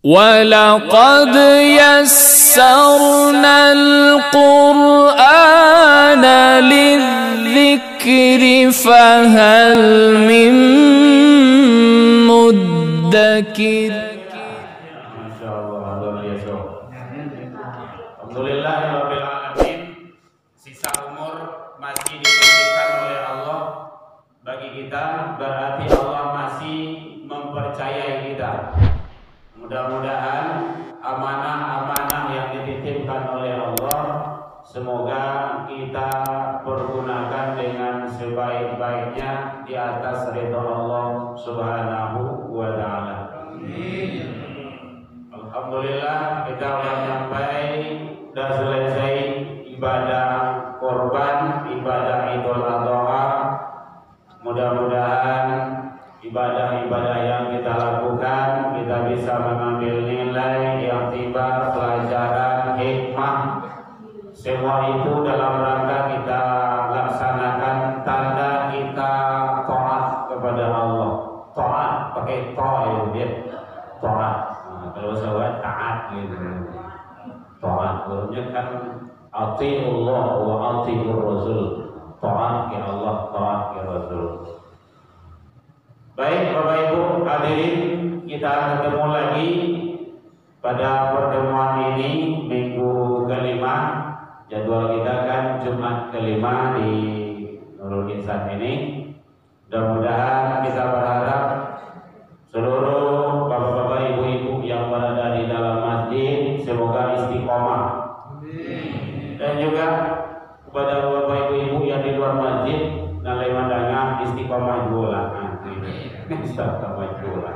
ولقد يسرنا القرآن للذكر فهل من مدكر. Masya Allah, luar biasa. Alhamdulillahirabbil alamin. Sisa umur masih diberikan oleh Allah bagi kita, berarti Allah masih mempercayai kita. Mudah-mudahan amanah-amanah yang dititipkan oleh Allah semoga kita pergunakan dengan sebaik-baiknya di atas ridha Allah Subhanahu wa taala. Alhamdulillah kita sudah sampai dan selesai ibadah korban, ibadah Idul Adha. Mudah-mudahan ibadah-ibadah yang kita lakukan kita bisa mengambil nilai yang tiba, pelajaran, hikmah. Semua itu dalam rangka kita laksanakan tanda kita taat kepada Allah. Taat pakai ta ya, taat. Nah, kalau saya taat gitu. Taat artinya kan atiullah wa atiur rasul. Taat ke Allah, taat ke Rasul. Baik Bapak Ibu hadirin, kita ketemu lagi pada pertemuan ini minggu kelima. Jadwal kita kan Jumat kelima di Nurul Insan ini. Mudah-mudahan kita berharap seluruh bapak-bapak, ibu-ibu yang berada di dalam masjid semoga istiqomah. Dan juga kepada bapak ibu-ibu yang di luar masjid nalai mandangah istiqomah juga. Istiqomah juga.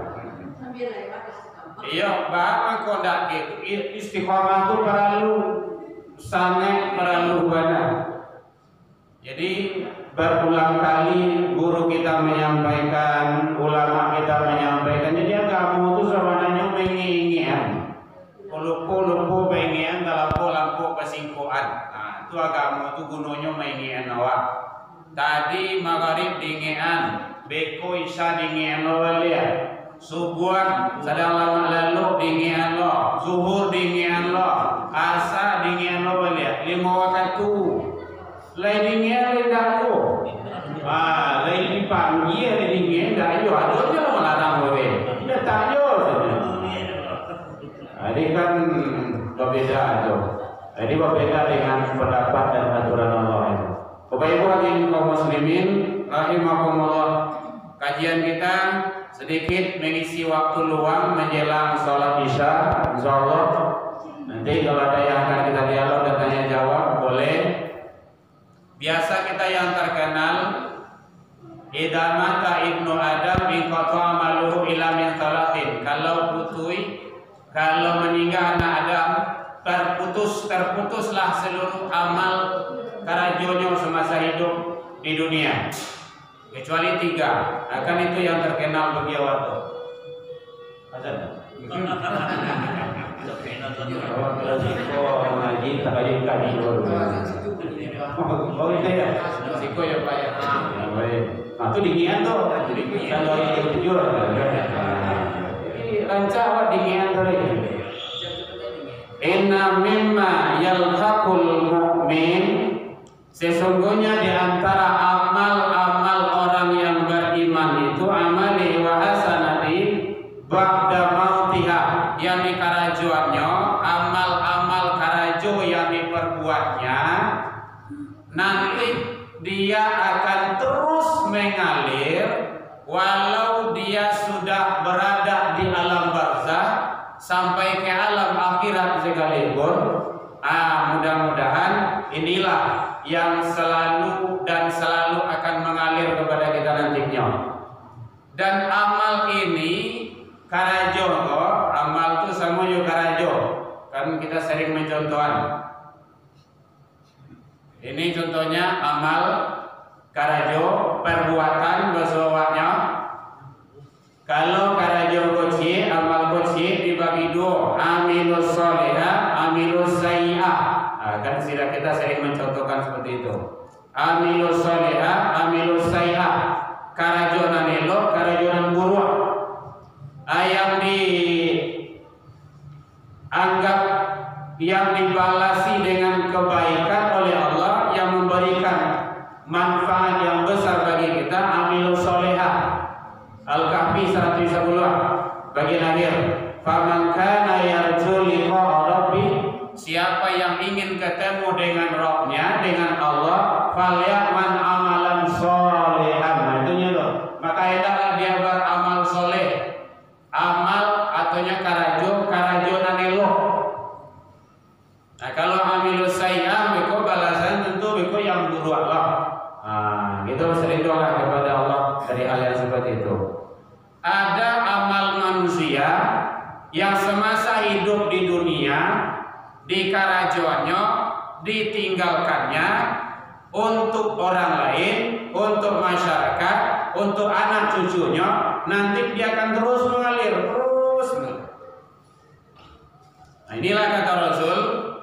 Iya, bahkan kau dak istiqomah itu perlu sangat perlu benar. Jadi berulang kali guru kita menyampaikan, ulama kita menyampaikan, jadi agama itu sebenarnya menginginkan lupu pengen dalam lampu kesingkuan. Nah, itu agama itu gunanya menginginkan awak. Tadi magharib dingian, beko isya dingian walia, subuhan sedang lama lalu dingian lo, zuhur dingian lo, asa dingian walia, 5 waktu. Lain dingian dah yo. Lain dipanggil dingian dah yo. Aduhnya lo melarang gue. Dia tak yo. Jadi kan berbeda aja. Jadi berbeda dengan pendapat dan aturan Allah itu. Bapak Ibu hadirin kaum muslimin rahimakumullah, kajian kita sedikit mengisi waktu luang menjelang sholat isya. Insyaallah nanti kalau ada yang akan kita dialog dan tanya jawab boleh. Biasa kita yang terkenal idza mata ibnu adam inqata amaluhu illa min salatin. Kalau meninggal anak Adam terputuslah seluruh amal karajonya semasa hidup di dunia kecuali 3. Akan itu yang terkenal bagi waktu. Azan. Ngaji takayun kami dulu. Oh itu ya. Siko ya Pak ya. Baik. Nah itu dinginan tuh. Kalau itu jujur. Rancang dinginan tuh. Inna mimma yalhaqul mu'min, sesungguhnya di antara amal-amal orang yang beriman itu amali wa hasanati ba'da mautiha, yang dikarajuannya amal-amal karajo yang diperbuatnya nanti dia akan terus mengalir walau dia sudah berada di alam barzakh sampai ke alam akhirat sekalipun. Mudah-mudahan inilah yang selalu akan mengalir kepada kita nantinya. Dan amal ini karajo, amal itu semuanya karajo. Kan kita sering mencontohkan. Ini contohnya amal karajo, perbuatan bahasanya. Kalau karajo koci, amal koci dibagi 2, amilus solihah, amilus sayyi'ah. Kan sudah kita sering mencontohkan seperti itu. Amilus solihah, amilus sayyi'ah. Karajonan elok, karajonan buruk. Yang anggap yang dibalasi dengan kebaikan oleh Allah yang memberikan manfaat yang besar bagi kita. Amilus solehah, Al-Kahfi 110 bagian akhir. Faman kana yarju liqa'a rabbih, siapa yang ingin ketemu dengan Rabb-nya, dengan Allah, falyaman amalan solehan. Nah, itunya loh. Maka hendaklah dia beramal soleh. Amal ataunya karajonan elok. Nah, kalau amilus sayyi'ah beko balasan tentu beko yang buruk Allah. Nah, gitu sering doa kepada Allah dari hal yang seperti itu. Ada amal manusia yang semasa hidup di dunia dikarajoannya, ditinggalkannya untuk orang lain, untuk masyarakat, untuk anak cucunya, nanti dia akan terus mengalir, terus. Nah, inilah kata Rasul,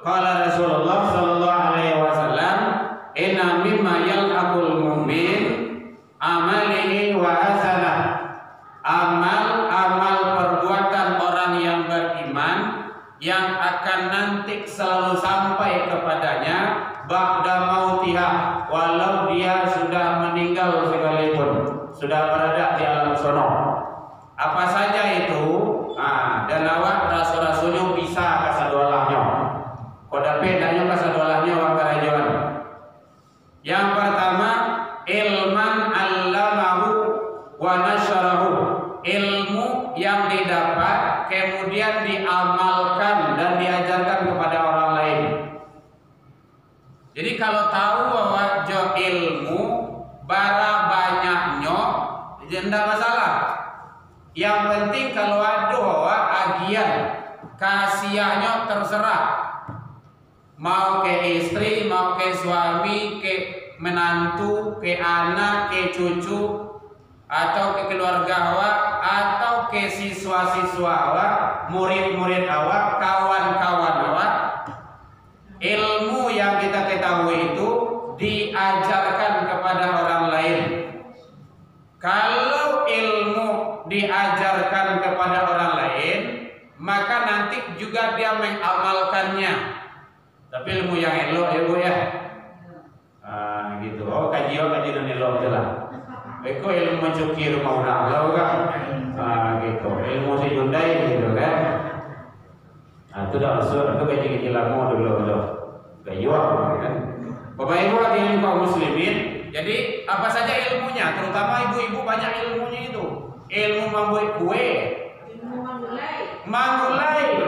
qala Rasulullah sallallahu alaihi wasallam, inna mimma yalhaqul mu'min amalihi wa hasanah. Amal perbuatan orang yang beriman yang akan nanti selalu sampai kepadanya ba'da mautiha, walau dia sudah meninggal sekalipun, sudah berada di alam sono. Apa saja itu? Dan awak rasul-rasulnya bisa kasadolahnya. Koda pedanya kasadolahnya wa karajuan. Yang pertama, ilman allamahu wa nasyarahu. Ilmu yang didapat kemudian diamalkan dan diajarkan kepada orang lain. Jadi kalau tahu bahwa jo ilmu bara banyaknya, tidak masalah. Yang penting kalau ada bahwa agian kasihannya terserah. Mau ke istri, mau ke suami, ke menantu, ke anak, ke cucu, atau ke keluarga awak, atau ke siswa-siswa awak, murid-murid awak, kawan-kawan awak. Ilmu yang kita ketahui itu diajarkan kepada orang lain. Kalau ilmu diajarkan kepada orang lain, maka nanti juga dia mengamalkannya. Tapi ilmu yang elok ya Bu ya. Gitu. Oh kajian elok je lah. Eko ilmu mencuci rumah orang Allah kan. Gitu. Ilmu si Hyundai gitu kan. Itu dah usul, itu gaji lama dulu. Gayuan kan. Bapak Ibu hadirin kaum muslimin, jadi apa saja ilmunya, terutama ibu-ibu banyak ilmunya itu. Ilmu membuat kue, ilmu mangulai.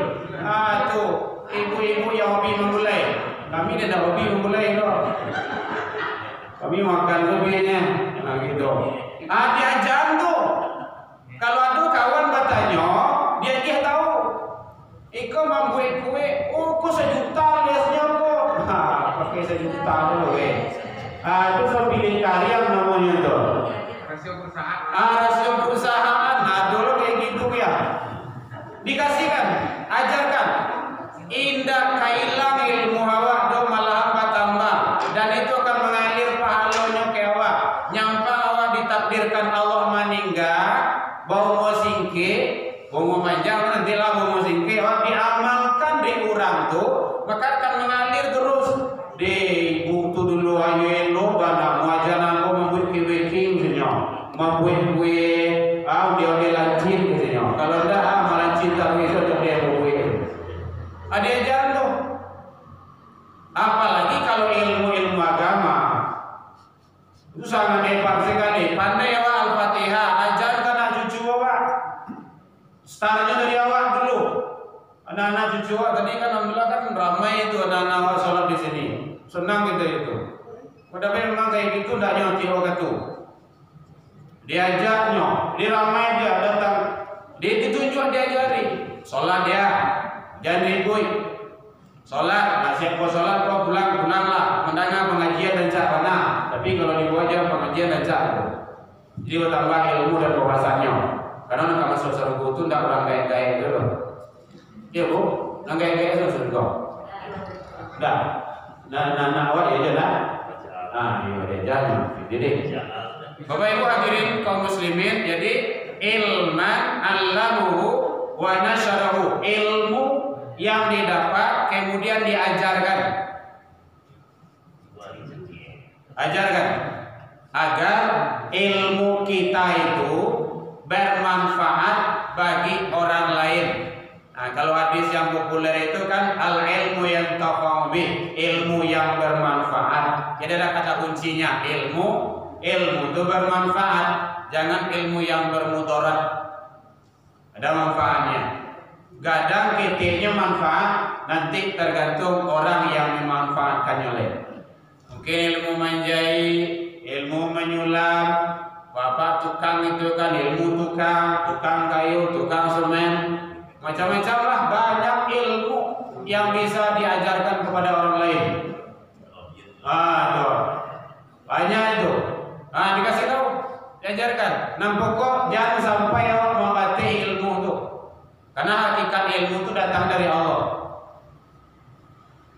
Tuh ibu-ibu yang hobi mangulai. Kami tidak hobi mangulai loh. Kami makan lebihnya, gitu. Diajar tuh. Kalau ada kawan bertanya, dia tahu. Iko membuat kue, kok 1 juta liasnya kok. Pakai 1 juta dulu itu saya pilih karya namanya tuh. Rasio perusahaan. Rasio perusahaan. Nah dulu kayak gitu ya. Dikasihkan, ajarkan. Indah kailang ilmu awak do malah tambah. Dan itu akan mengalir pahalanya ke awak. Nyampa awak ditakdirkan Allah meninggal, bau mau singke, bau mau panjang nanti lah bau mau singke, awak diamalkan di orang tuh, maka akan mengalir terus. Di butuh dulu ayo lo bana muajanan ko membuat kue senyum, membuat kue dia lancin senyum. Kalau enggak malah cinta itu dia kue. Ada ajaran tuh. Apalagi kalau ilmu agama itu sangat hebat sekali. Pandai awak Al-Fatihah, ajarkan anak cucu awak. Startnya dari awak dulu. Anak-anak cucu awak tadi kan alhamdulillah kan ramai itu anak-anak awak sholat di sini. Senang kita itu. Padahal memang kayak gitu tidak nyoti awak itu. Diajaknya, diramai dia datang, dia ditunjuk diajari. Sholat dia, jangan ribut. Sholat, nasihat kau sholat kau pulang-pulanglah mendengar pengajian dan cakana. Tapi kalau dibuat aja pengajian dan cakana. Jadi bertambah ilmu dan wawasannya. Karena nak masuk surga itu tidak orang gaya-gaya dulu. Iya Bu, nak gaya-gaya itu surga. Dah, nah awak ya jalan. Iya dia jalan. Jadi, Bapak Ibu hadirin kaum muslimin, jadi ilman allamuhu wa nasyarahu, ilmu yang didapat kemudian diajarkan. Ajarkan agar ilmu kita itu bermanfaat bagi orang lain. Nah, kalau hadis yang populer itu kan al-ilmu yang tafawbi, ilmu yang bermanfaat. Jadi ada kata kuncinya, ilmu itu bermanfaat, jangan ilmu yang bermudarat. Ada manfaatnya. Kadang titiknya manfaat, nanti tergantung orang yang memanfaatkannya oleh. Mungkin ilmu menjahit, ilmu menyulam, bapak tukang itu kan ilmu tukang kayu, tukang semen, macam-macam lah, banyak ilmu yang bisa diajarkan kepada orang lain. Tuh. Banyak itu. Dikasih tahu, diajarkan. Nah, pokok jangan sampai orang membatih ilmu itu. Karena hakikat ilmu itu datang dari Allah.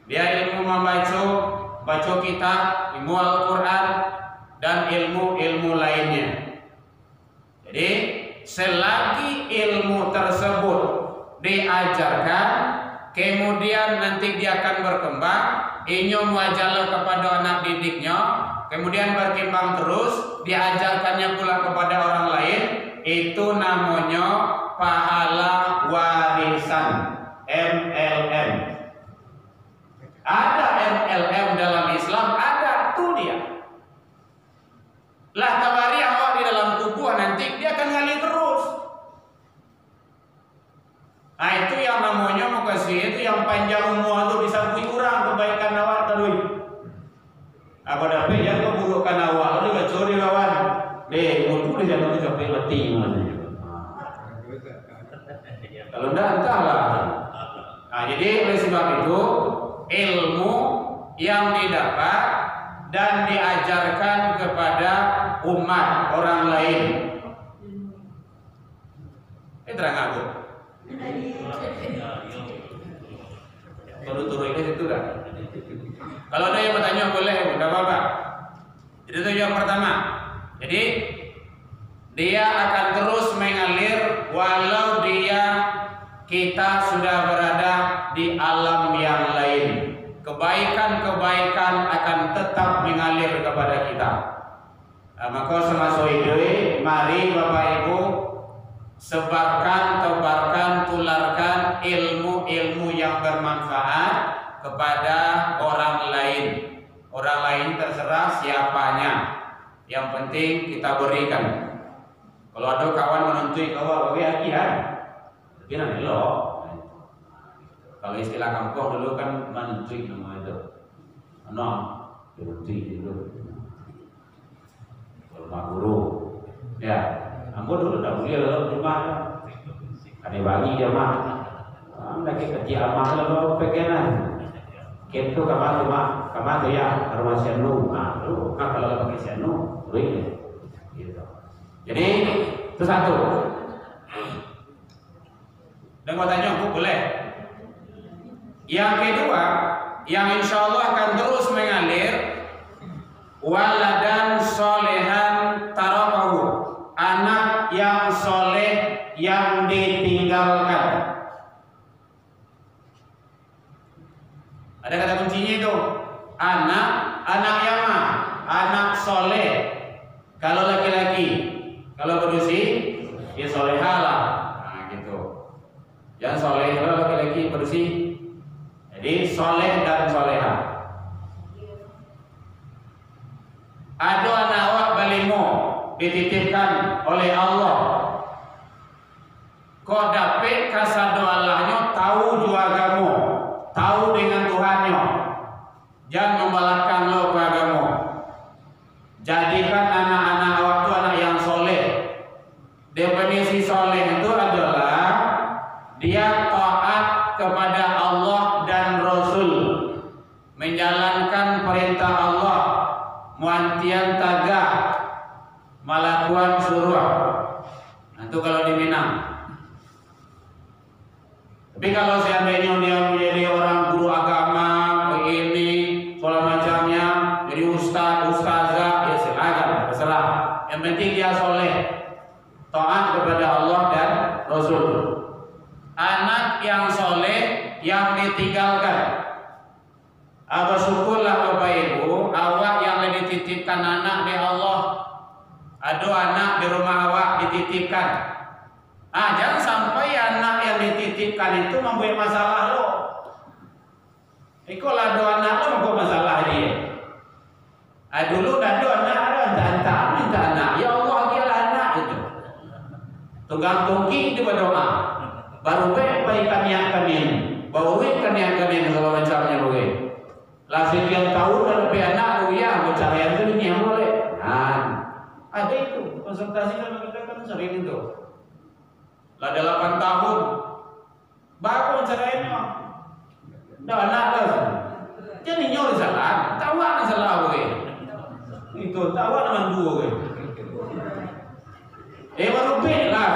Dia ilmu baca kitab, ilmu Al-Quran, dan ilmu-ilmu lainnya. Jadi selagi ilmu tersebut diajarkan, kemudian nanti dia akan berkembang, inyo muajalah kepada anak didiknya, kemudian berkembang terus, diajarkannya pula kepada orang lain, itu namanya pahala warisan, MLM. Ada MLM dalam Islam, ada tuh dia. Lah tabari awak di dalam tubuh nanti dia akan ngalir terus. Nah, itu yang namanya mukasih, itu yang panjang umur itu bisa kurang kebaikan awak tadi. Apa dapat yang keburukan awak itu curi lawan. Mutu dia jangan sampai mati mana. Kalau enggak entahlah. Nah, jadi oleh sebab itu ilmu yang didapat dan diajarkan kepada umat orang lain. Terang aku. Turun ke situ dah. Kalau ada yang bertanya boleh, tidak apa-apa. Jadi itu yang pertama. Jadi dia akan terus mengalir walau kita sudah berada di alam yang lain. Kebaikan-kebaikan akan tetap mengalir kepada kita. Maka semasa hidup, mari Bapak Ibu sebarkan, tebarkan, tularkan ilmu-ilmu yang bermanfaat kepada orang lain. Orang lain terserah siapanya. Yang penting kita berikan. Kalau ada kawan menuntut kawan bagi akihan, tapi nanti lo. Kalau istilah kampung dulu kan menuntut nama itu. Menuntut dulu. Rumah guru. Ya, ambo dulu dah boleh lo rumah. Ada bagi dia mah. Anda kecil amah lo pekenan. Ketu kamar tu ya rumah sianu. Lu kalau pakai sianu, boleh. Gitu. Jadi itu satu. Dan mau tanya Bu, boleh? Yang kedua, yang insya Allah akan terus mengalir, waladan solehan tarakahu, anak yang soleh yang ditinggalkan. Ada kata kuncinya itu, anak yang mah, anak soleh. Kalau laki-laki, kalau berusia, dia soleha lah. Nah gitu. Yang soleh kalau laki-laki berusia. Jadi soleh dan soleha. Ada anak awak balimo dititipkan oleh Allah. Kau dapat kasado Allahnya, tahu jua agama, tahu dengan Tuhannya. Jangan membalapkan lo ke agama. Jadikan anak-anak awak itu anak yang soleh. Definisi soleh itu adalah dia taat kepada Allah dan Rasul, menjalankan perintah Allah, muantian tagah, melakukan suruh. Itu kalau di Minang. Tapi kalau seandainya dia menjadi orang guru agama, ini, segala macamnya, jadi ustazah, ya silakan, terserah. Yang penting dia soleh, taat kepada Allah dan Rasul. Anak yang soleh yang ditinggalkan. Bersyukurlah Bapak Ibu, awak yang dititipkan anak di Allah. Ada anak di rumah awak dititipkan. Jangan sampai anak yang dititipkan itu membuat masalah lo. Ikulah ada anak lo membuat masalah dia. Dulu ada anak minta anak. Ya Allah dialah anak itu. Tunggang tungki itu berdoa. Baru baikkan yang kami. Bawakan yang kami kalau macamnya boleh. Lasik yang tahu kalau anak ya bicara yang itu ini yang boleh. Ada itu konsultasi sama kita kan sering itu. Lah 8 tahun baru caranya. Dah anak dah. Jadi nyori salah, tawa salah boleh. Itu tawa nama dua boleh. Baru lah.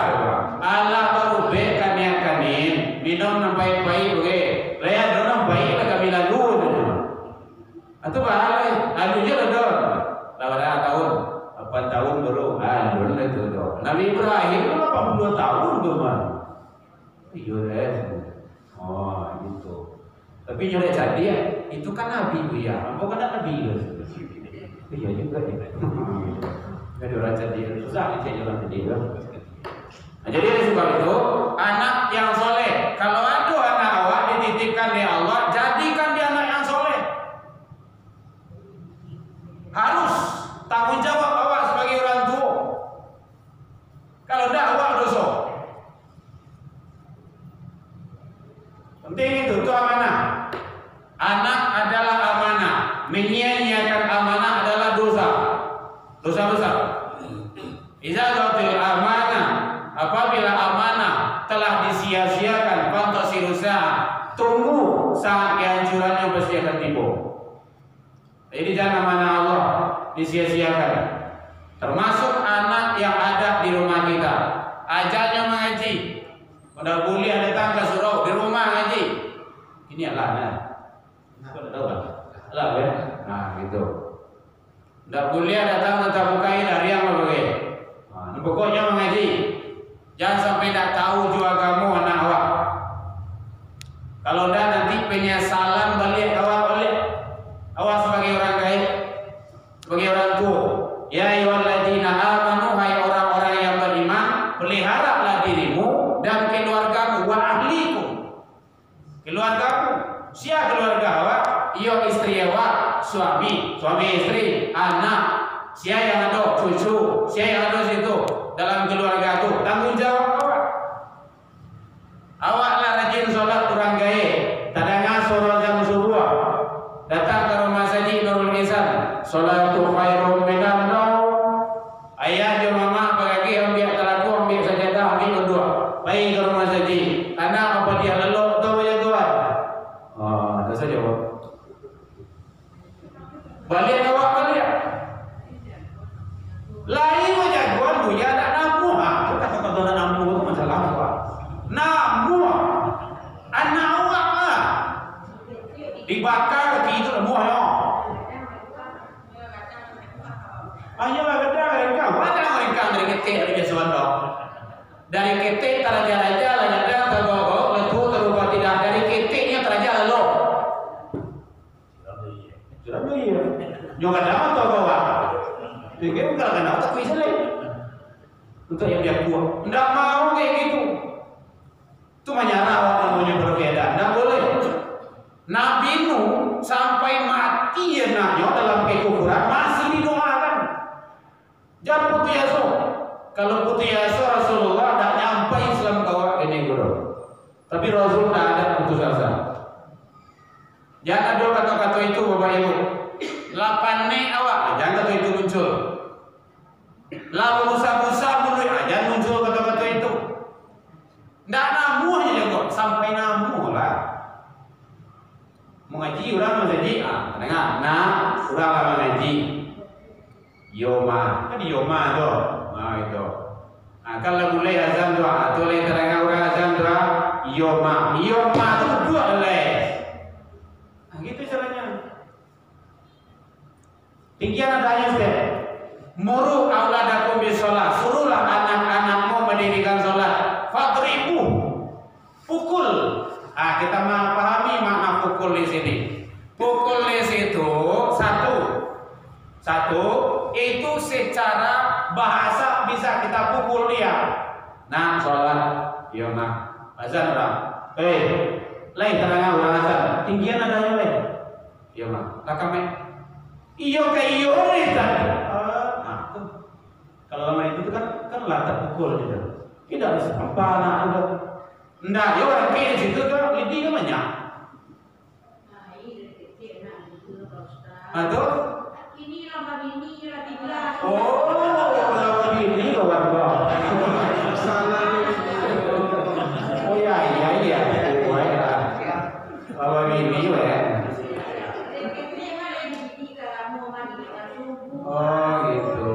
Allah baru kan yang kanin minum nampai baik boleh. Raya dorang baik lah kami lalu. Atau bahaya, adunya dah. 8 tahun, 8 tahun baru alun itu dah. Nabi Ibrahim 82 tahun berumah. Iya gitu. Tapi nyolek jadi itu kan Nabi bu ya, bukan Nabi ya. Iya juga ya. Ada orang jadi susah jadi orang jadi. Jadi oleh sebab itu anak yang soleh. Kalau ada anak awak dititipkan oleh Allah, jadikan dia anak yang soleh. Harus tanggung jawab awak sebagai orang tua. Kalau tidak awak dosa. Penting itu amanah. Anak adalah amanah. Menyia-nyiakan amanah adalah dosa. Dosa besar. Izalatul amanah. Apabila amanah telah disia-siakan, fantasiru saat, tunggu saat kehancurannya pasti akan tiba. Jadi jangan amanah Allah disia-siakan. Termasuk anak yang ada di rumah kita. Ajarnya mengaji. Udah kuliah datang ke surau di rumah ngaji. Ini anak. Tahu tak? Lah ya. Gitu. Udah kuliah datang tetap bukai dari yang berbagai. Pokoknya mengaji. Jangan sampai tak tahu juga kamu anak awak. Kalau dah nanti penyesalan balik awak balik. Awak sebagai orang baik, sebagai orang tua. Ya ayyuhalladzina amanu, hai orang-orang yang beriman, peliharalah dirimu dan keluargamu wa ahlikum. Keluargamu, siapa keluarga awak? Iyo istri awak, suami istri, anak, siapa yang ada cucu, siapa yang ada situ dalam keluarga itu. Tanggung jawab awak. Awaklah rajin sholat kurang gaya. Tadanga sholat jam subuh. Datang ke rumah saji Nurul Ihsan. Sholatu khairum minan naum. Ayah jo mama pagi ambil talaku, ambil sajadah, ambil doa. Baik ke rumah saji. Anak apa dia lelok atau ya tuan? Ada saja Pak. Balik awak balik. Lain aja tuan bu ya tak namu. Kita kata nak namu itu masalah apa? Namu. Anak awak lah. Dibakar itu semuanya. Hanya berkata mereka, mana mereka dari ketik dari Jaswando. Dari ketik teraja-raja lanyada tergogok letu terubah tidak dari ketiknya teraja lalu. Sudah iya. Juga dapat tahu bawa. Jadi bukan kena tak bisa lagi. Untuk yang dia kuat, tidak mau kayak gitu. Itu menyerah awak namanya berbeda. Tidak boleh. Nabi Nuh sampai mati anaknya dalam kekufuran masih didoakan. Jangan putih asuh. Kalau putih asuh Rasulullah tidak nyampai Islam kawak ini guru. Tapi Rasul tidak ada putus asa. Jangan ada kata-kata itu Bapak Ibu. 8 nek awak, jangan kata itu muncul. Lalu busa-busa mulut, jangan muncul kata-kata itu. Tidak namu aja kok, sampai namu lah. Mengaji orang mengaji, dengar, orang mengaji. Yoma, kan Yoma tu, itu. Kalau mulai azan doa, tu lain terangkan orang azan doa, Yoma tu dua leh. Gitu caranya. Tinggian adanya Ustaz. Muru auladakum bis shalah, suruhlah anak-anakmu mendirikan salat. Fadribu, pukul. Nah, kita pahami makna pukul di sini. Pukul di situ satu itu secara bahasa bisa kita pukul dia. Nah, sholat, iya nah, azan orang. Lain terangnya orang azan. Tinggian adanya lain. Iya nah, lah kami. Iyo ke iyo nih tadi. Nah, tuh. Kalau lama itu kan lah terpukul gitu. Tidak bisa apa nak ada. Ndak, ya orang kiri situ kan lidi namanya. Atau? Ini lama bini lah 13. Oh, lama bini kawan kau. Oh ya, iya. Lama bini ya. Oh gitu.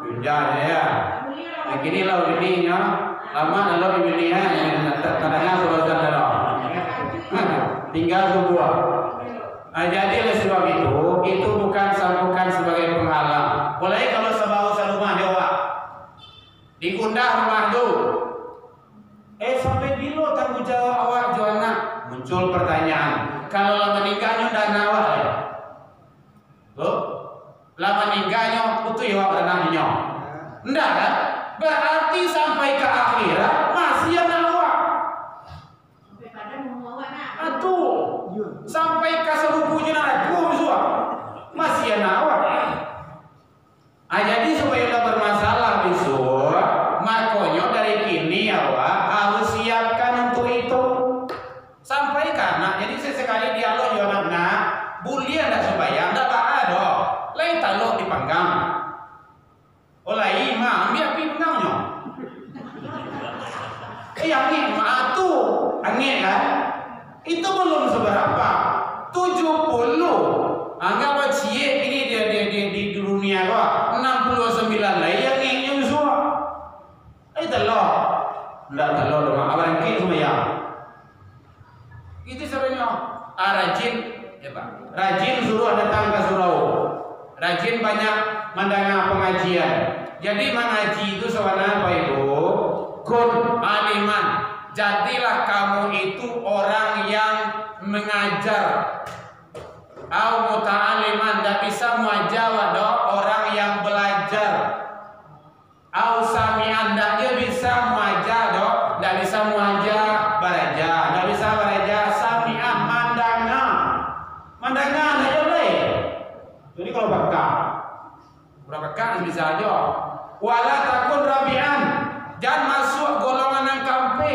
Diunjan ya. Nah gini lah bininya. Lama kalau bininya katanya sudah jalan. Tinggal sebuah. Nah, jadi oleh sebab itu bukan sebagai penghalang. Mulai kalau sebau serumah Jawa diundah rumah tu. Sampai bilo tanggung jawab awak Joana. Muncul pertanyaan. Kalau lama nikahnya dan awak ya? Loh? Lama nikahnya itu ya awak anaknya. Enggak kan? Berarti sampai ke akhirat masih ada awak. Sampai pada mau awak nak. Atuh. Sampai ke seluruhnya aku semua masih ada awak. Jadi supaya tidak bermasalah besok, makanya dari kini awak harus siapkan untuk itu. Sampai karena jadi sesekali dialog juga nak bulian tidak sembahyang tidak ada. Lain talok dipanggang. Oleh imam biar pi panggangnya. Angin matu, angin kan? Itu belum seberapa. 70. Anggap cie ini dia di dunia kok 69 lah yang ingin semua. Telur. Enggak telur dong. Abang ki semua ya. Itu sebenarnya rajin ya Pak. Rajin suruh datang ke surau. Rajin banyak mendengar pengajian. Jadi mengaji itu sebenarnya apa Ibu? Kun aliman. Jadilah kamu itu orang yang mengajar. Au muta'aliman, tidak bisa muajawah dong, orang yang belajar. Au sami'an, dia bisa muajah dong, tidak bisa muajah baraja, tidak bisa baraja sami'an, mandangan aja boleh. Jadi kalau berapa bisa aja. Wala takun rabi'an, jangan masuk golongan yang kampe.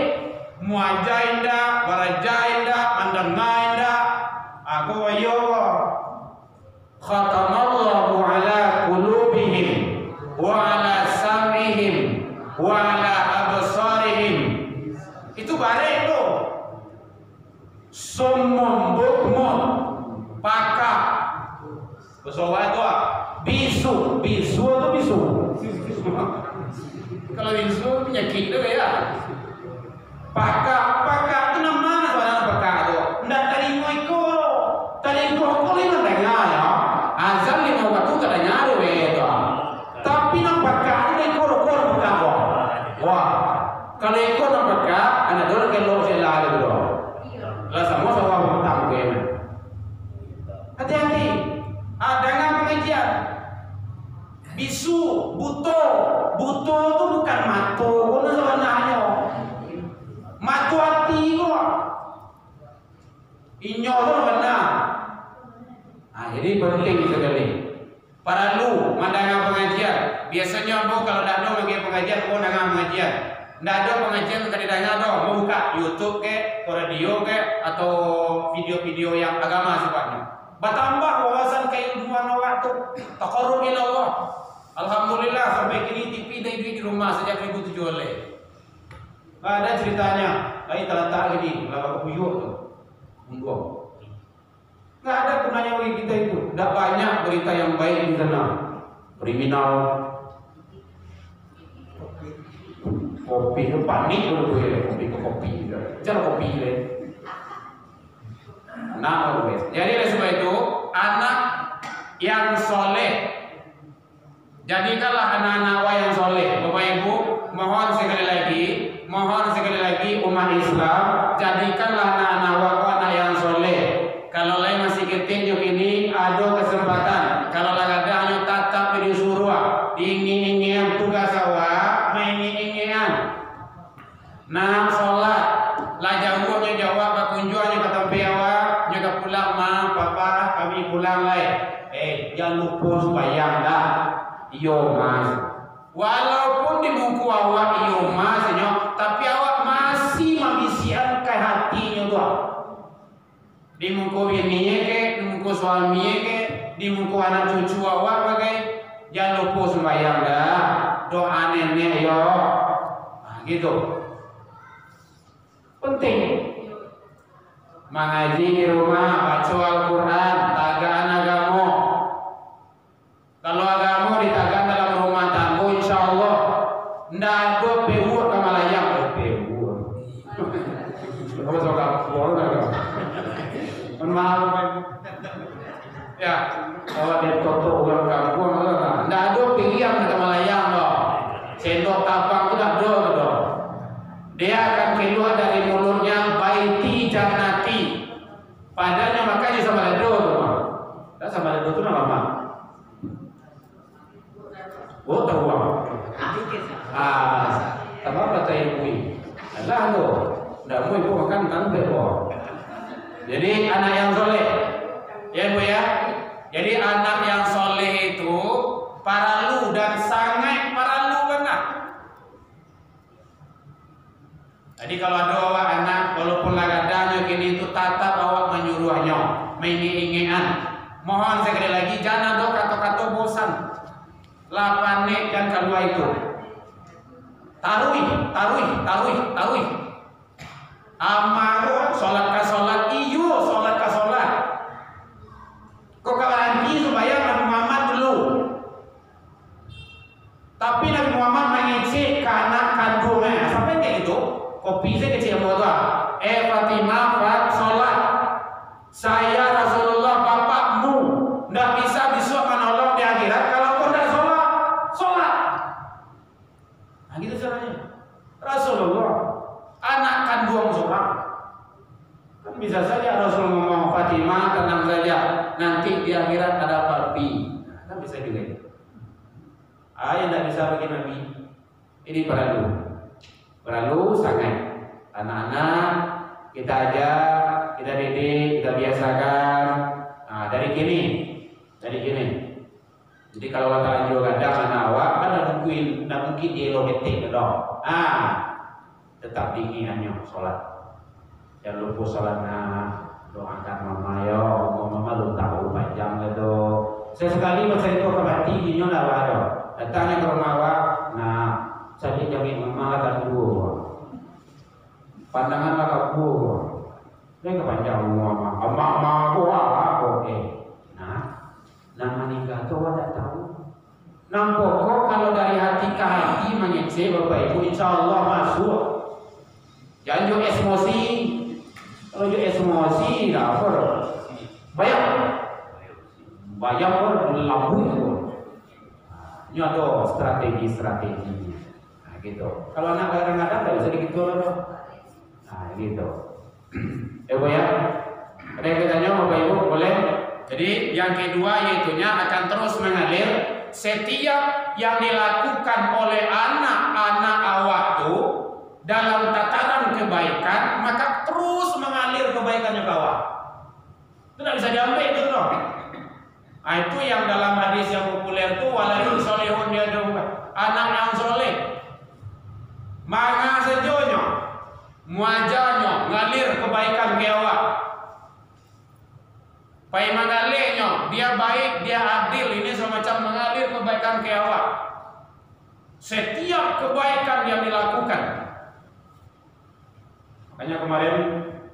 Muajah indah, baraja indah, mandangan indah. Aku ayo khatamallahu ala qulubihim wa ala sam'ihim wa ala absarihim. Itu bareng tuh. Summun bukmun pakak. Pesawat itu bisu atau bisu. Kalau bisu penyakit itu ya. Pakak itu nama sebenarnya pakak itu. Ndak terima ikut. Tadi kau lima tengah ya, azan 5 waktu tak nyari itu. Tapi nampak kau ni kau bukan wah. Kalau ikut nampak kau, anak dorang kalau sila ada dulu. Lah semua hutang gue. Hati-hati. Dengan pengajian. Bisu, buto itu bukan matu, kau sebenarnya. Matu hati kau. Inyo itu benar. Jadi penting sekali. Para lu mendengar pengajian. Biasanya mau kalau tidak ada lagi pengajian, mau dengar pengajian. Tidak ada pengajian tidak didengar dong. Mau buka YouTube ke, radio ke, atau video-video yang agama sifatnya. Bertambah wawasan keilmuan waktu. Taqarrub ila Allah. Alhamdulillah sampai kini TV dan di rumah sejak 2007 oleh. Ada ceritanya. Lagi terletak gini, lama kebuyuk tuh. Unggul. Nggak ada gunanya bagi kita itu. Tidak banyak berita yang baik di sana. Kriminal, kopi itu panik dulu gue. Kopi, jangan kopi deh. Nah, jadi oleh sebab itu anak yang soleh. Jadikanlah anak-anak yang soleh. Bapak Ibu, mohon sekali lagi umat Islam, jadikanlah anak-anak awak anak yang soleh. Kalau lain masih kecil yuk ini ada kesempatan. Kalau lagi ada hanya tatap disuruh, ingin tugas awak, ingin. Nah sholat, lah jauhnya jawab bakunjuannya kata awak, juga pulang ma, papa, kami pulang lain. Jangan lupa sembahyang dah. Iyo mas. Walaupun di buku awak iyo mas, tapi awak masih mabisian ke hatinya tuh. Di muka bininya ke, di muka suaminya ke, di muka anak cucu awak bagai. Jangan lupa sembahyang dah. Doa nenek yo. Nah, gitu. Penting. Mengaji di rumah, baca Al-Quran, tagaan agama. Kalau agama ditagan dalam rumah tangga, insya Allah ndak ada pewur kamalayang. Pewur. Apa soal pewur ndak? Maaf ya, kalau dia toto orang kampung, ndak ada pilihan kamalayang loh. Sendok tabang itu ada loh. Dia akan keluar dari mulutnya baiti jannati. Padanya makanya sama ledo tuh. Dan sama ledo itu nama apa? Oh tahu apa? Apa kata ibu? Allah lo, ndak mau ibu makan kan bebo. Jadi anak yang soleh, ya bu ya. Jadi anak yang soleh itu paralu dan sangat paralu benar. Jadi kalau ada awak anak, walaupun lagadanya kini itu tatap awak menyuruhnya, menginginkan. Mohon sekali lagi jangan ada kata-kata bosan. Lapanek dan kedua itu. Taruih. Amaru solat ka solat, iyo solat ka solat. Kok kawan ini supaya Nabi Muhammad dulu. Tapi Nabi Muhammad mengecek ke anak kandungnya. Sampai kayak gitu. Kopi saya kecil bodoh. Fatimah fat solat. Saya Rasulullah bapakmu ndak bisa disuruh menolong di akhirat kalau kau ndak solat. Nah gitu caranya. Rasulullah anak kandung seorang. Kan bisa saja Rasul ngomong Fatimah tenang saja, nanti di akhirat ada papi. Nah, kan bisa juga itu. Yang tidak bisa bagi Nabi. Ini perlu sangat. Anak-anak kita ajak, kita didik, kita biasakan. Nah, dari kini. Jadi kalau kata juga kadang anak awak kan tidak mungkin dia logetik dong. Tetap dinginannya sholat. Jangan lupa sholatnya, doakan mama yo, mama lu tahu panjang itu. Sesekali saya itu ke hati ini nggak ada. Datangnya ke rumah awak, nah saya jamin mama dan gua. Pandangan lah gua. Dia kepanjang mama, mama gua oke. Nah, nama nikah tuh ada tahu. Nampok kalau dari hati ke hati mengecek bapak ibu, insya Allah masuk. Jangan juga emosi. Kalau juga emosi, apa? Bayar pun labu itu. Ini ada strategi. Nah, gitu. Kalau anak kadang-kadang tidak bisa gitu loh. Nah, gitu. Bu ya. Ada yang bertanya, Bapak Ibu boleh. Jadi yang kedua yaitunya akan terus mengalir. Setiap yang dilakukan oleh anak-anak awak itu dalam tataran kebaikan, maka terus mengalir kebaikannya ke awak. Itu tidak bisa diambil itu loh. Nah, itu yang dalam hadis yang populer itu waladun solehun dia anak yang soleh. Manga sejonya, muajanya ngalir kebaikan ke awak. Pai mangalenya dia baik, dia adil, ini semacam mengalir kebaikan ke awak. Setiap kebaikan yang dilakukan. Makanya kemarin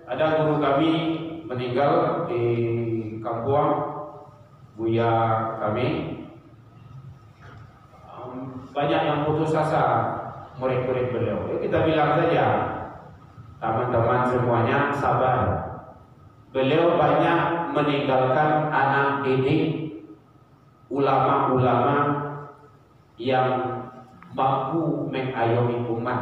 ada guru kami meninggal di kampung, buya kami. Banyak yang putus asa murid-murid beliau. Ya, kita bilang saja, teman-teman semuanya sabar. Beliau banyak meninggalkan anak didik, ulama-ulama yang mampu mengayomi umat,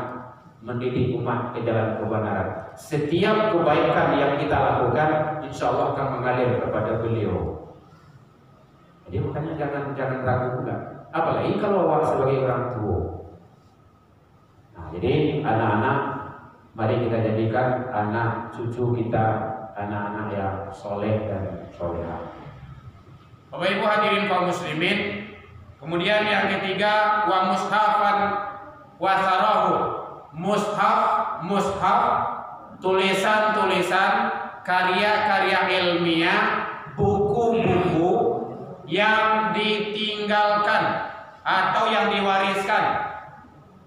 mendidik umat ke jalan kebenaran. Setiap kebaikan yang kita lakukan, insya Allah akan mengalir kepada beliau. Jadi makanya jangan ragu pula. Apalagi kalau awak sebagai orang tua. Nah, jadi anak-anak, mari kita jadikan anak cucu kita anak-anak yang soleh dan solehah. Bapak Ibu hadirin kaum muslimin. Kemudian yang ketiga, wa mushafan wa sarahu. Mushaf, tulisan-tulisan, karya-karya ilmiah, buku-buku yang ditinggalkan atau yang diwariskan.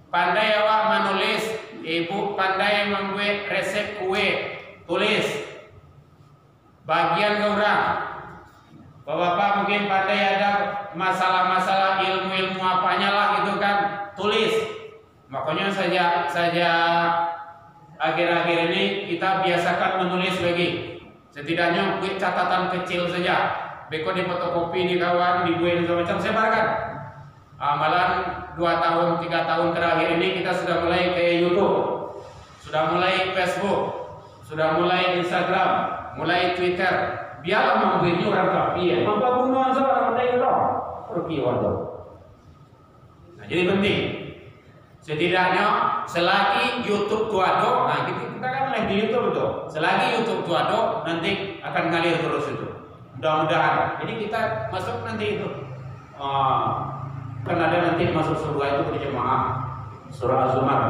Pandai awak menulis, ibu pandai membuat resep kue, tulis. Bagian ke orang, bapak-bapak mungkin pandai ada masalah-masalah ilmu-ilmu apanya lah gitu kan, tulis. Makanya saja akhir-akhir ini kita biasakan menulis lagi. Setidaknya buat catatan kecil saja. Beko di fotokopi, di kawan, dibuat macam sebarkan. Amalan 2 tahun, 3 tahun terakhir ini kita sudah mulai ke YouTube, sudah mulai Facebook, sudah mulai Instagram, mulai Twitter. Biarlah membuatnya orang kapi ya. Mampu bunuh seorang mereka dong. Pergi waduh. Nah, jadi penting. Setidaknya selagi YouTube tuado, nah kita kan mulai di YouTube betul. Selagi YouTube tuado, nanti akan ngalir terus itu. Mudah-mudahan. Jadi kita masuk nanti itu. Kan ada nanti masuk surga itu berjemaah. Surah Az-Zumar.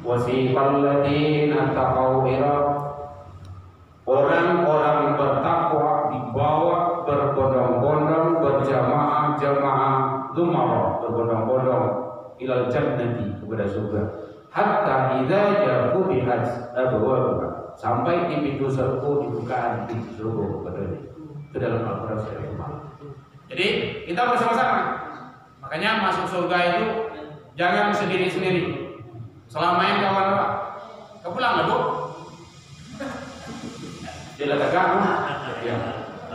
Wasiqal ladzina taqaw ila, orang-orang bertakwa dibawa berbondong-bondong, berjamaah-jamaah, zumar, berbondong-bondong ilal jannati, kepada surga. Hatta idza ja'u bihat abwaaba, sampai di pintu surga, dibukaan pintu surga katanya. Itu dalam Al-Qur'an Al-Karim. Jadi kita bersama-sama. Makanya masuk surga itu jangan sendiri-sendiri. Selama yang kawan Pak, kepulang lah Bu. Dia letakkan, ya.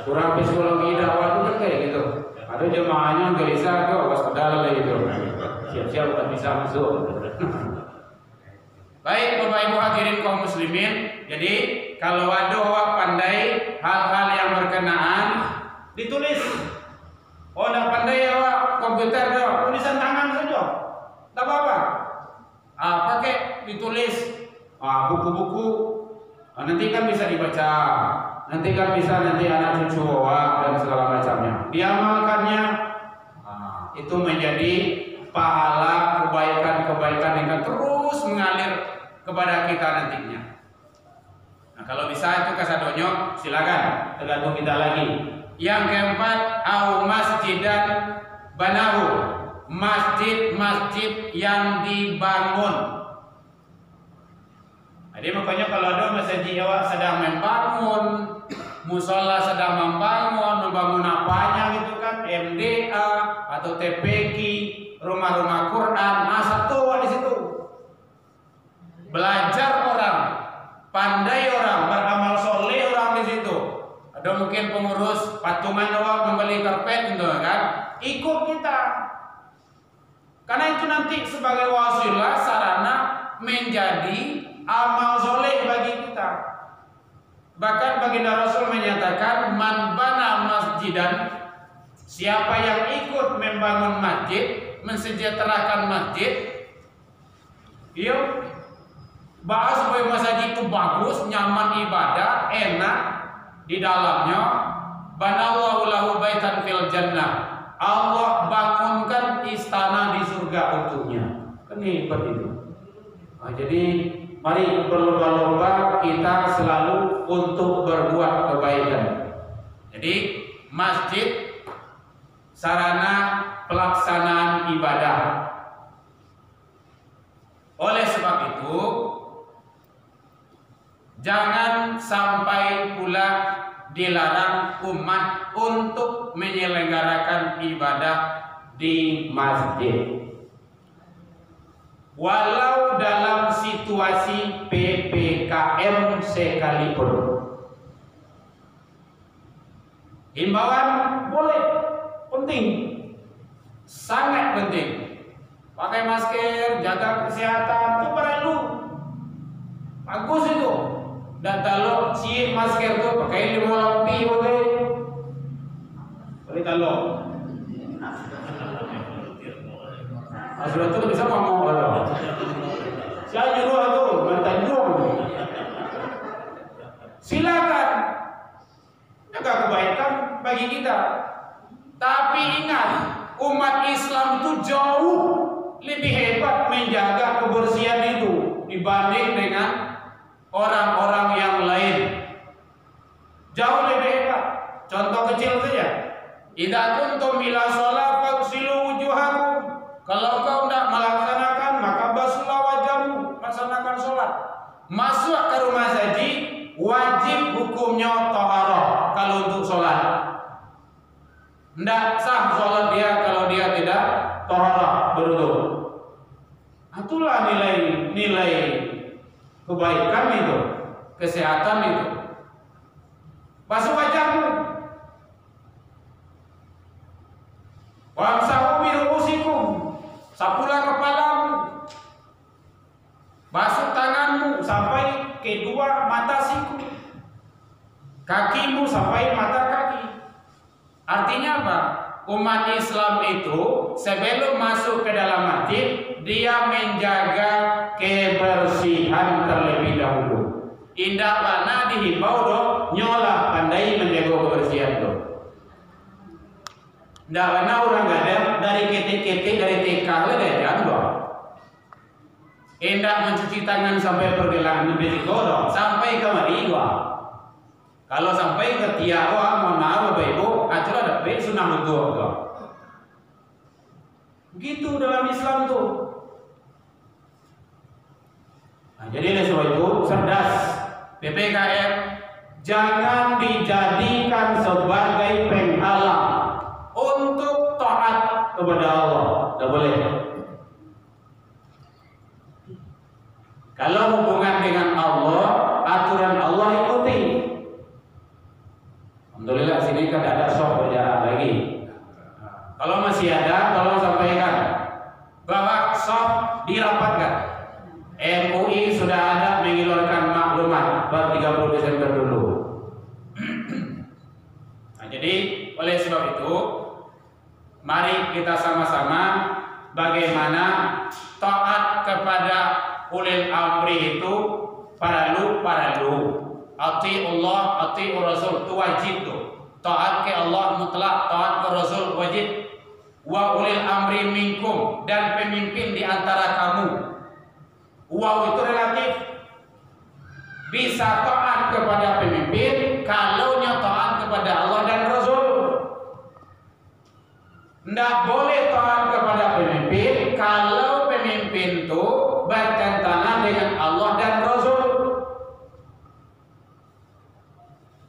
Kurang psikologi dakwah itu kan kayak gitu. Ada jemaahnya gelisah tuh, awas pedal lah gitu. Siap-siap tak bisa masuk. Baik Bapak Ibu hadirin kaum muslimin. Jadi kalau ada awak pandai hal-hal yang berkenaan, ditulis. Oh tidak pandai awak komputer doh, tulisan tangan saja, tak apa-apa. Pakai ditulis buku-buku. Nanti kan bisa dibaca, nanti kan bisa nanti anak cucu awak dan segala macamnya. Diamalkannya, itu menjadi pahala kebaikan-kebaikan yang akan terus mengalir kepada kita nantinya. Nah kalau bisa itu kasadonyo silakan, tergantung kita lagi. Yang keempat, au masjidan banahu, masjid-masjid yang dibangun. Jadi makanya kalau ada masjid awak sedang membangun, musola sedang membangun apanya gitu kan, MDA atau TPQ, rumah-rumah Quran, satu di situ. Belajar orang, pandai orang, beramal soleh orang di situ. Ada mungkin pengurus patungan awak membeli karpet gitu kan, ikut kita. Karena itu nanti sebagai wasilah sarana menjadi amal soleh bagi kita. Bahkan baginda Rasul menyatakan man bana masjidan, siapa yang ikut membangun masjid, mensejahterakan masjid, yuk bahas bahwa masjid itu bagus, nyaman ibadah, enak di dalamnya. Banallahu lahu baitan fil jannah, Allah bangunkan istana di surga untuknya. Kan hebat itu. Jadi mari berlomba-lomba kita selalu untuk berbuat kebaikan. Jadi masjid sarana pelaksanaan ibadah. Oleh sebab itu jangan sampai pula dilarang umat untuk menyelenggarakan ibadah di masjid. Walau dalam situasi PPKM sekalipun. Himbauan boleh, penting, sangat penting. Pakai masker, jaga kesehatan itu perlu. Bagus itu. Dan kalau si masker tuh pakai 5 lampi boleh. Boleh kalau. Sudah tuh bisa ngomong kalau. Saya nyuruh aku, bertanjung. Silakan. Jaga kebaikan bagi kita. Tapi ingat, umat Islam itu jauh lebih hebat menjaga kebersihan itu dibanding dengan orang-orang yang lain. Jauh lebih hebat. Contoh kecil saja. Idza kuntum ila shalah faghsilu wujuhakum. Kalau kau tidak melaksanakan, maka basuhlah wajahmu, laksanakan sholat. Masuk ke rumah haji, wajib hukumnya taharah kalau untuk sholat. Tidak sah sholat dia kalau dia tidak taharah berwudu. Itulah nilai kebaikan itu, kesehatan itu. Basuh wajahmu. Wamsahu bi ru'usikum. Sapulah kepalamu. Basuh tanganmu sampai kedua mata siku. Kakimu sampai mata kaki. Artinya apa? Umat Islam itu sebelum masuk ke dalam masjid, dia menjaga kebersihan terlebih dahulu. Indah mana dihimbau doh, nyolah pandai menjaga kebersihan doh. Indah mana orang gak ada dari ketik-ketik dari TK le doh. Indah mencuci tangan sampai pergelangan doh, sampai kemari doh. Kalau sampai ke tiawa, mohon maaf Bapak Ibu, acara ada sunah wudu doh. Begitu dalam Islam tuh. Nah, jadi oleh sebab itu cerdas PPKM jangan dijadikan sebagai penghalang untuk taat kepada Allah. Tidak boleh. Kalau hubungan dengan Allah, aturan Allah ikuti. Alhamdulillah sini kan ada soft berjarak lagi. Kalau masih ada, tolong sampaikan bahwa soft dirapatkan. MUI sudah ada mengeluarkan maklumat pada 30 Desember dulu. Nah, jadi oleh sebab itu, mari kita sama-sama bagaimana taat kepada ulil amri itu paralu. Ati Allah, ati Rasul itu wajib tuh. Taat ke Allah mutlak, taat ke Rasul wajib. Wa ulil amri minkum, dan pemimpin di antara kamu. Wow itu relatif. Bisa taat kepada pemimpin kalau taat kepada Allah dan Rasul. Tidak boleh taat kepada pemimpin kalau pemimpin itu bertentangan dengan Allah dan Rasul.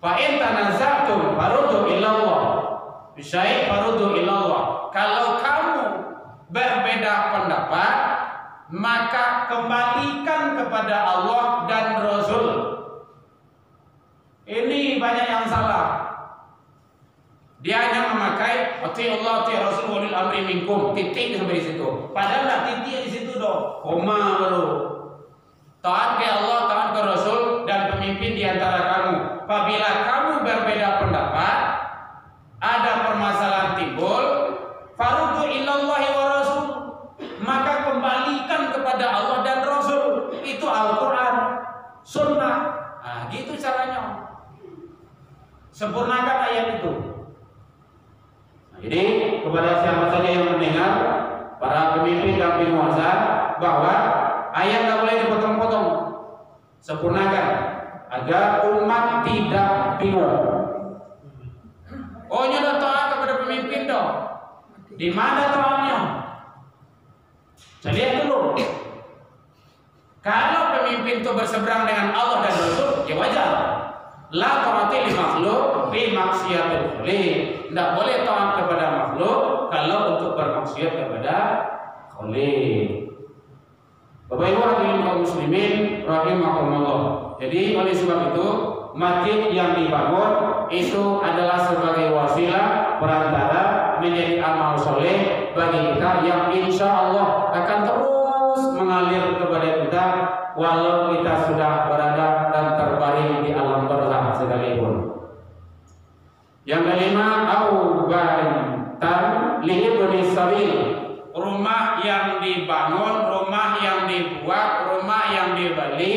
Fa in tanaza'tum farudhu ilallah. Bisyai farudhu ilallah. Kalau kamu berbeda pendapat, maka kembalikan kepada Allah dan Rasul. Ini banyak yang salah. Dia hanya memakai ati Allah, ati Rasul, walil amri minkum, titik sampai di situ. Padahal tidak titik di situ doh, koma baru. Taat ke Allah, taat ke Rasul, dan pemimpin di antara kamu. Apabila kamu berbeda pendapat, ada permasalahan timbul, farudhu ilallahi wa Rasul, maka kembalikan kepada Allah dan Rasul. Itu Al-Quran, Sunnah. Nah, gitu caranya. Sempurnakan ayat itu. Nah, jadi kepada siapa saja yang mendengar, para pemimpin dan penguasa, bahwa ayat tak boleh dipotong-potong. Sempurnakan agar umat tidak bingung. Oh, nyala taat kepada pemimpin dong. Di mana taatnya? Saya lihat dulu. Kalau pemimpin itu berseberang dengan Allah dan Rasul, ya wajar. La ta'ati li makhluk fi maksiatil khaliq. Tidak boleh taat kepada makhluk kalau untuk bermaksiat kepada khaliq. Bapak Ibu hadirin kaum muslimin rahimakumullah. Jadi oleh sebab itu, masjid yang dibangun itu adalah sebagai wasilah perantara menjadi amal soleh bagi kita yang insya Allah akan terus terus mengalir kepada kita walau kita sudah berada dan terbaring di alam barzakh sekalipun. Yang kelima, au baitan li ibni sabil, rumah yang dibangun, rumah yang dibuat, rumah yang dibeli,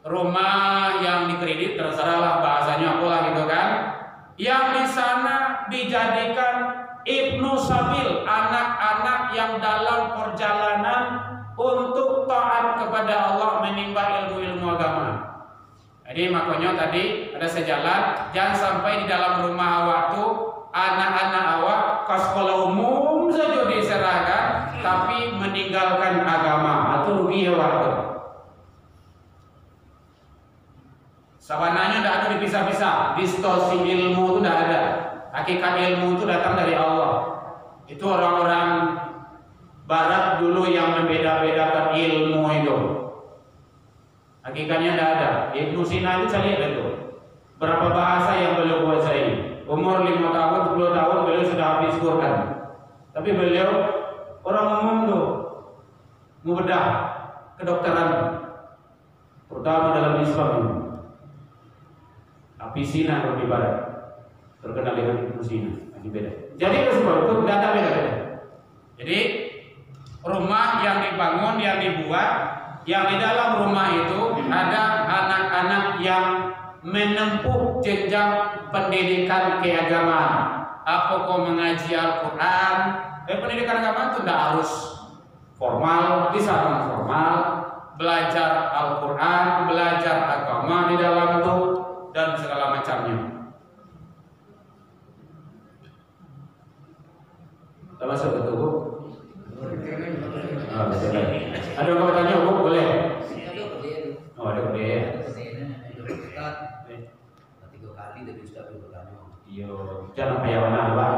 rumah yang dikredit, terserahlah bahasanya apalah gitu kan. Yang di sana dijadikan ibnu sabil, anak-anak yang dalam perjalanan untuk taat kepada Allah, menimba ilmu-ilmu agama. Jadi makanya tadi ada sejalan, jangan sampai di dalam rumah awak tuh anak-anak awak ke sekolah umum saja diserahkan, tapi meninggalkan agama, atau rugi awak tuh. Sawananya tidak ada dipisah-pisah, distorsi ilmu itu tidak ada. Hakikat ilmu itu datang dari Allah. Itu orang-orang Barat dulu yang membeda-bedakan ilmu itu. Hakikatnya tidak ada. Ibnu Sina itu saya lihat itu. Berapa bahasa yang beliau kuasai. Umur 5 tahun, 10 tahun beliau sudah habis Quran. Tapi beliau orang umum tuh membedah kedokteran, terutama dalam Islam ini. Api Sina kalau di Barat terkenal dengan Ibnu Sina, lagi beda. Jadi itu semua itu data beda. Jadi rumah yang dibangun, yang dibuat, yang di dalam rumah itu ada anak-anak yang menempuh jenjang pendidikan keagamaan. Apakah mengaji Al-Quran? Pendidikan agama itu tidak harus formal, bisa non formal, belajar Al-Quran, belajar agama di dalam itu dan segala macamnya. Kita masuk ke tubuh. Ada yang mau tanya Bu? Boleh? Oh, ada kode. 3 kali dari Ustaz bertanya. Iya, jangan payawana, Pak.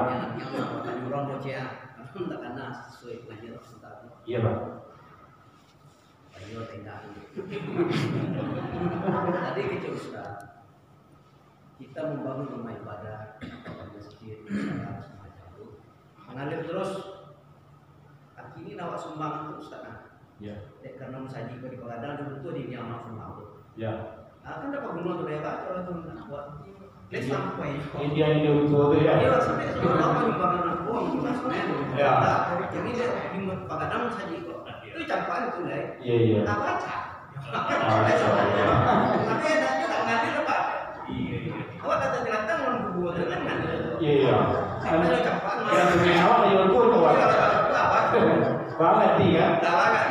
Yang orang bocah, tak kena sesuai pelajaran Ustaz. Iya, Pak. Ayo tindak. Tadi ke Ustaz. Kita membangun rumah ibadah, masjid, semacam itu. Mengalir terus. Kini nawak sumbang itu Ustaz. Ya. Karena saji di Pagadang dulu tuh di amal sumbang tuh. Ya. Kan dapat gunung tuh lewat kalau tuh buat. Lihat sampai. India itu tuh ya. Iya sampai semua apa di Pagadang buang semen. Ya. Jadi dia di Pagadang saji kok. Itu campur itu deh. Iya iya. Tak baca. Tapi ada tak ngambil apa? Iya iya. Awak kata jelatan mau buat dengan ngambil. Iya iya. Ada campur. Yang awak yang pun tuh. Banget ya. Tak banget.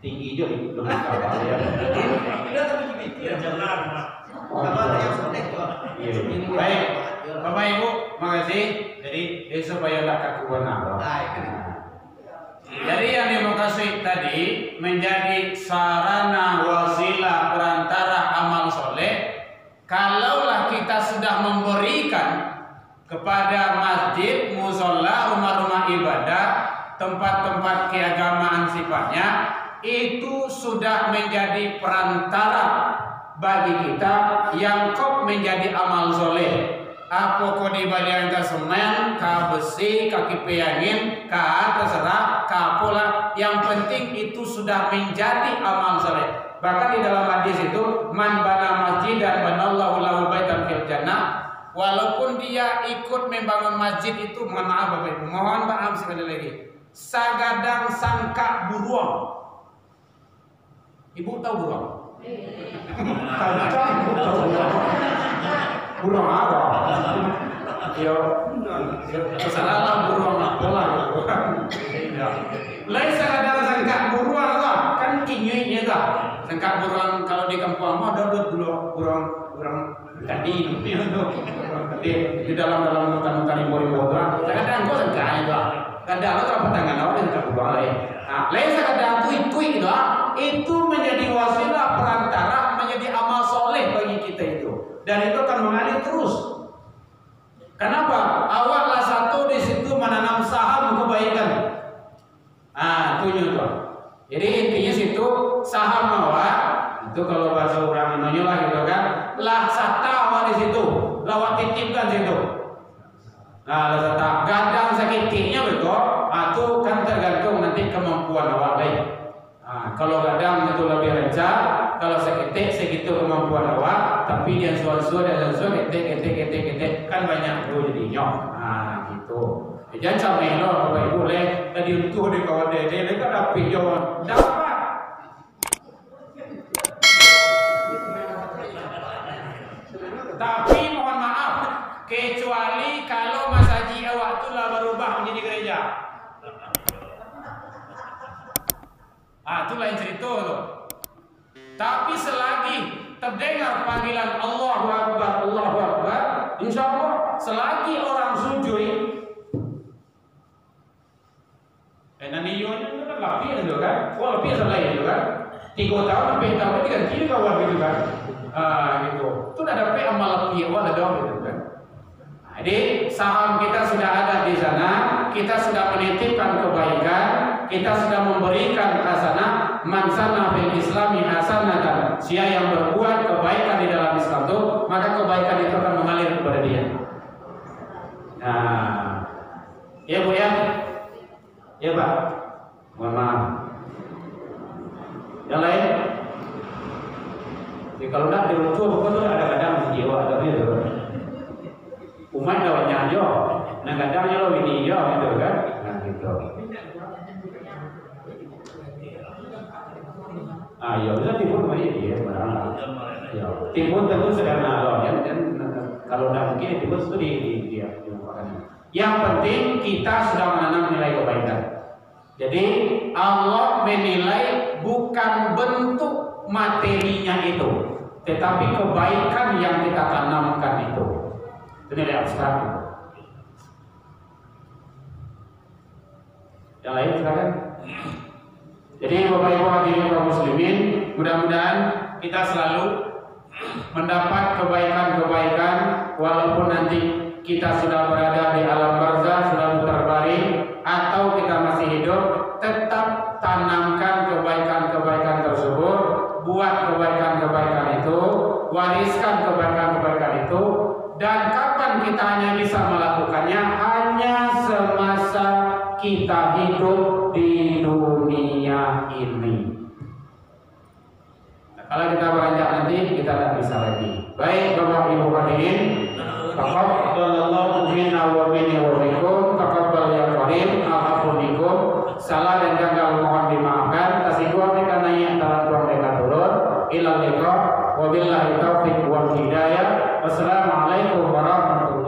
Tinggi juga belum kapal ya. Tidak tapi dipikir jalan. Kalau ada yang sotek tuh. Baik. Bapak Ibu, makasih. Jadi supaya tidak kakuan Allah. Jadi yang dimaksud tadi menjadi sarana wasilah perantara amal soleh. Kalaulah kita sudah memberikan kepada masjid, musola, rumah-rumah ibadah, tempat-tempat keagamaan sifatnya, itu sudah menjadi perantara bagi kita yang kok menjadi amal soleh. Apa kau dibalian ke semen, ke besi, ke kipiangin, ke terserah, ke apalah. Yang penting itu sudah menjadi amal soleh. Bahkan di dalam hadis itu, man bana masjid dan banallahu lahu baitan fil jannah. Walaupun dia ikut membangun masjid itu, mohon maaf Bapak Ibu, mohon maaf sekali lagi. Sagadang sangka buruang. Ibu tahu buruang? Kadang tahu buruang. Buruang apa? Ya, kesalahan buruang apa lah? Lain sagadang sangka buruang lah, kan kinyuinya lah. Sangka buruang kalau di kampung mah ada buruang tadi di dalam hutan-hutan impor-impor itu kadang gua sangka itu kadang lo terdapat tangan awal dan tak buang lain. Nah, lain kadang tuik itu menjadi wasilah perantara menjadi amal soleh bagi kita itu, dan itu akan mengalir terus. Kenapa? Awallah satu di situ menanam saham kebaikan. Ah, tunjuk tuh. Jadi intinya situ saham awal itu kalau bahasa orang Indonesia lah gitu kan, lah sata awal di situ, lawat titipkan situ. Nah, lah sata gadang sakitnya betul, Itu kan tergantung nanti kemampuan awak lain. Kalau gadang itu lebih rendah, kalau seketik segitu kemampuan awak, tapi dia suar-suar dan suar ketik kan banyak tuh jadinya. Gitu. Jangan sampai lo Bapak Ibu tadi untuk di kawan dede kan api jauh dapat. Tapi mohon maaf, kecuali kalau Mas Haji awak tu lah berubah menjadi gereja. Itu lain cerita tu. Tapi selagi terdengar panggilan Allahu Akbar, Allahu Akbar, insya Allah selagi orang sujud, nanti itu kan lapis itu kan, lapis lain itu kan, 3 tahun sampai tahun diganti kawan gitu kan, gitu. Itu dah dapat amal lapis awal ada gitu kan. Jadi saham kita sudah ada di sana, kita sudah menitipkan kebaikan, kita sudah memberikan hasanah, man sanna fil islami hasanatan. Siapa yang berbuat kebaikan di dalam Islam itu, maka kebaikan itu akan mengalir kepada dia. Ya Bu ya. Ya Pak. Mohon maaf. Yang lain? Jadi kalau nak dirujuk betul ada kadang jiwa ada itu. Umat dawanya aja, nah kadangnya lo ini ya gitu kan, gitu. Ya bisa timbun banyak dia sebenarnya. Ya, timbun tentu sederhana loh, ya. Dan kalau tidak mungkin timbun itu dia. Yang penting kita sudah menanam nilai kebaikan. Jadi Allah menilai bukan bentuk materinya itu, tetapi kebaikan yang kita tanamkan itu. Itu nilai abstrak. Yang lain silakan. Jadi Bapak Ibu hadirin kaum muslimin, mudah-mudahan kita selalu mendapat kebaikan-kebaikan walaupun nanti kita sudah berada di alam barzah, sudah terbaring atau kita masih hidup, tetap tanamkan kebaikan-kebaikan tersebut, buat kebaikan-kebaikan itu, wariskan kebaikan-kebaikan itu. Dan kapan kita hanya bisa melakukannya? Hanya semasa kita hidup di dunia ini. Kalau kita beranjak nanti kita tidak bisa lagi. Baik Bapak Ibu hadirin, taqabbalallahu minna wa minkum, taqabbal ya karim, alhamdulillah. Salah dan gagal mohon dimaafkan. Tasikuan karena yang telah Tuhan mereka turun. Ilal liqa, wabillahi taufiq wal hidayah. Wassalamualaikum warahmatullahi wabarakatuh.